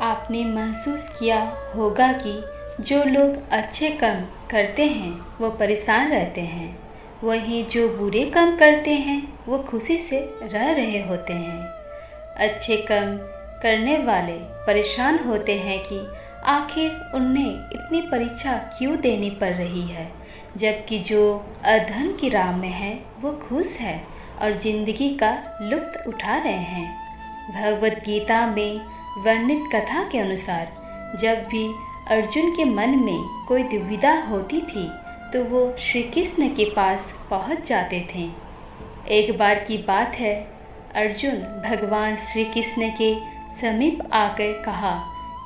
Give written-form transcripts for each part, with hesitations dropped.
आपने महसूस किया होगा कि जो लोग अच्छे कर्म करते हैं वो परेशान रहते हैं, वहीं जो बुरे कर्म करते हैं वो खुशी से रह रहे होते हैं। अच्छे कर्म करने वाले परेशान होते हैं कि आखिर उन्हें इतनी परीक्षा क्यों देनी पड़ रही है, जबकि जो अधर्म की राह में है वो खुश है और जिंदगी का लुत्फ उठा रहे हैं। भगवत गीता में वर्णित कथा के अनुसार जब भी अर्जुन के मन में कोई दुविधा होती थी तो वो श्री कृष्ण के पास पहुंच जाते थे। एक बार की बात है, अर्जुन भगवान श्री कृष्ण के समीप आकर कहा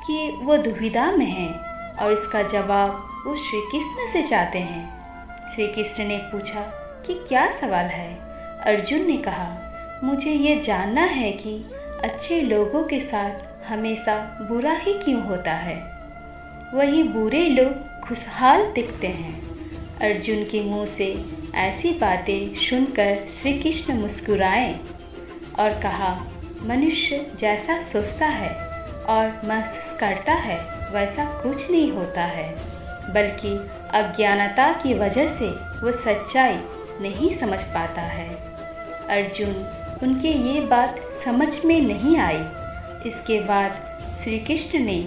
कि वो दुविधा में है और इसका जवाब वो श्री कृष्ण से चाहते हैं। श्री कृष्ण ने पूछा कि क्या सवाल है। अर्जुन ने कहा, मुझे ये जानना है कि अच्छे लोगों के साथ हमेशा बुरा ही क्यों होता है, वही बुरे लोग खुशहाल दिखते हैं। अर्जुन के मुंह से ऐसी बातें सुनकर श्री कृष्ण मुस्कुराए और कहा, मनुष्य जैसा सोचता है और महसूस करता है वैसा कुछ नहीं होता है, बल्कि अज्ञानता की वजह से वो सच्चाई नहीं समझ पाता है। अर्जुन, उनके ये बात समझ में नहीं आई। इसके बाद श्री कृष्ण ने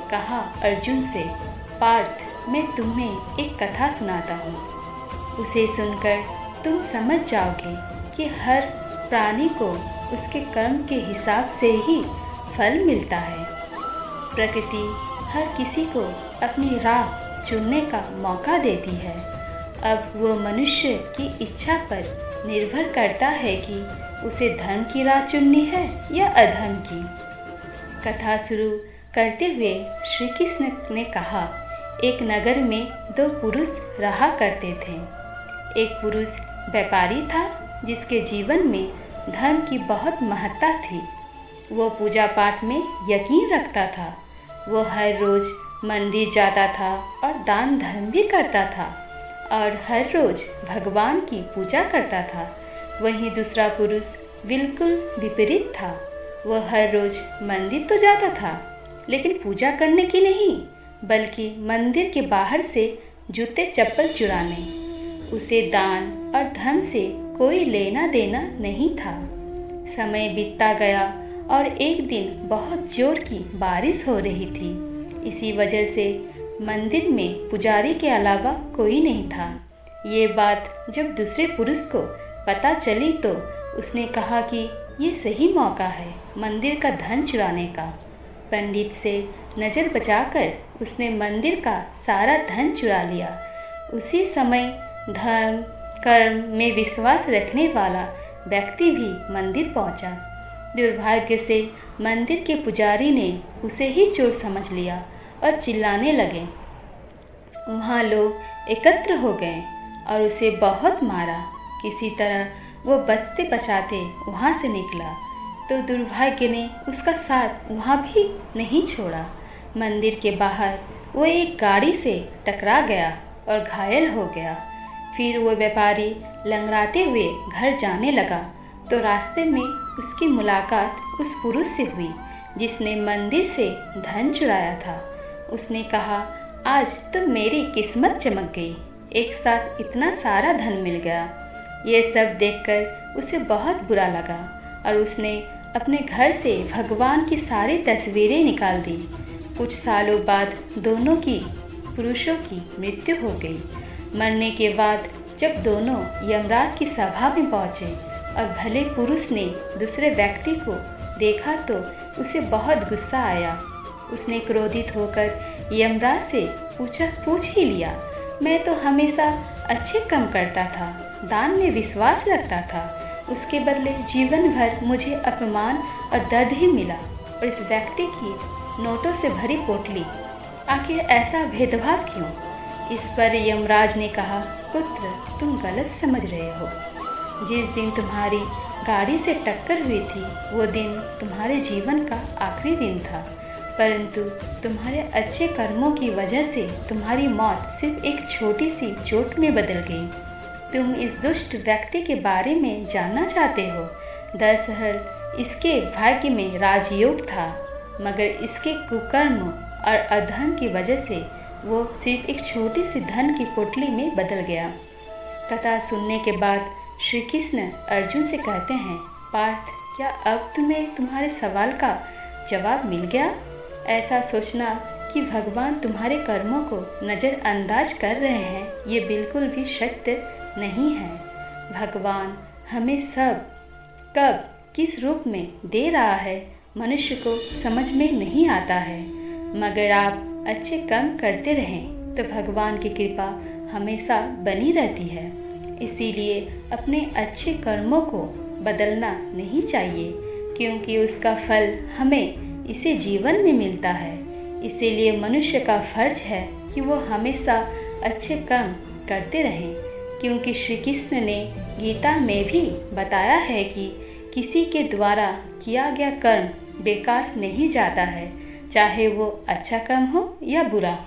कहा अर्जुन से, पार्थ, मैं तुम्हें एक कथा सुनाता हूँ। उसे सुनकर तुम समझ जाओगे कि हर प्राणी को उसके कर्म के हिसाब से ही फल मिलता है। प्रकृति हर किसी को अपनी राह चुनने का मौका देती है। अब वो मनुष्य की इच्छा पर निर्भर करता है कि उसे धर्म की राह चुननी है या अधर्म की। कथा शुरू करते हुए श्री कृष्ण ने कहा, एक नगर में दो पुरुष रहा करते थे। एक पुरुष व्यापारी था जिसके जीवन में धर्म की बहुत महत्ता थी। वो पूजा पाठ में यकीन रखता था। वो हर रोज़ मंदिर जाता था और दान धर्म भी करता था और हर रोज़ भगवान की पूजा करता था। वहीं दूसरा पुरुष बिल्कुल विपरीत था। वह हर रोज़ मंदिर तो जाता था, लेकिन पूजा करने की नहीं, बल्कि मंदिर के बाहर से जूते चप्पल चुराने। उसे दान और धर्म से कोई लेना देना नहीं था। समय बीतता गया और एक दिन बहुत जोर की बारिश हो रही थी। इसी वजह से मंदिर में पुजारी के अलावा कोई नहीं था। ये बात जब दूसरे पुरुष को पता चली तो उसने कहा कि ये सही मौका है मंदिर का धन चुराने का। पंडित से नज़र बचाकर उसने मंदिर का सारा धन चुरा लिया। उसी समय धर्म कर्म में विश्वास रखने वाला व्यक्ति भी मंदिर पहुंचा। दुर्भाग्य से मंदिर के पुजारी ने उसे ही चोर समझ लिया और चिल्लाने लगे। वहाँ लोग एकत्र हो गए और उसे बहुत मारा। किसी तरह वो बचते बचाते वहाँ से निकला तो दुर्भाग्य ने उसका साथ वहाँ भी नहीं छोड़ा। मंदिर के बाहर वो एक गाड़ी से टकरा गया और घायल हो गया। फिर वो व्यापारी लंगड़ाते हुए घर जाने लगा तो रास्ते में उसकी मुलाकात उस पुरुष से हुई जिसने मंदिर से धन चुराया था। उसने कहा, आज तो मेरी किस्मत चमक गई, एक साथ इतना सारा धन मिल गया। ये सब देखकर उसे बहुत बुरा लगा और उसने अपने घर से भगवान की सारी तस्वीरें निकाल दी। कुछ सालों बाद दोनों की पुरुषों की मृत्यु हो गई। मरने के बाद जब दोनों यमराज की सभा में पहुँचे और भले पुरुष ने दूसरे व्यक्ति को देखा तो उसे बहुत गुस्सा आया। उसने क्रोधित होकर यमराज से पूछ ही लिया, मैं तो हमेशा अच्छे काम करता था, दान में विश्वास रखता था, उसके बदले जीवन भर मुझे अपमान और दर्द ही मिला और इस व्यक्ति की नोटों से भरी पोटली, आखिर ऐसा भेदभाव क्यों? इस पर यमराज ने कहा, पुत्र, तुम गलत समझ रहे हो। जिस दिन तुम्हारी गाड़ी से टक्कर हुई थी वो दिन तुम्हारे जीवन का आखिरी दिन था, परंतु तुम्हारे अच्छे कर्मों की वजह से तुम्हारी मौत सिर्फ एक छोटी सी चोट में बदल गई। तुम इस दुष्ट व्यक्ति के बारे में जानना चाहते हो? दरअसल इसके भाग्य में राजयोग था। मगर इसके कुकर्म और अधर्म की वजह से वो सिर्फ एक छोटी सी धन की पोटली में बदल गया। कथा सुनने के बाद श्री कृष्ण अर्जुन से कहते हैं, पार्थ, क्या अब तुम्हें तुम्हारे सवाल का जवाब मिल गया? ऐसा सोचना कि भगवान तुम्हारे कर्मों को नज़रअंदाज कर रहे हैं, ये बिल्कुल भी सत्य नहीं है। भगवान हमें सब कब किस रूप में दे रहा है मनुष्य को समझ में नहीं आता है, मगर आप अच्छे कर्म करते रहें तो भगवान की कृपा हमेशा बनी रहती है। इसीलिए अपने अच्छे कर्मों को बदलना नहीं चाहिए, क्योंकि उसका फल हमें इसे जीवन में मिलता है। इसीलिए मनुष्य का फर्ज है कि वो हमेशा अच्छे कर्म करते रहें, क्योंकि श्री कृष्ण ने गीता में भी बताया है कि किसी के द्वारा किया गया कर्म बेकार नहीं जाता है, चाहे वो अच्छा कर्म हो या बुरा।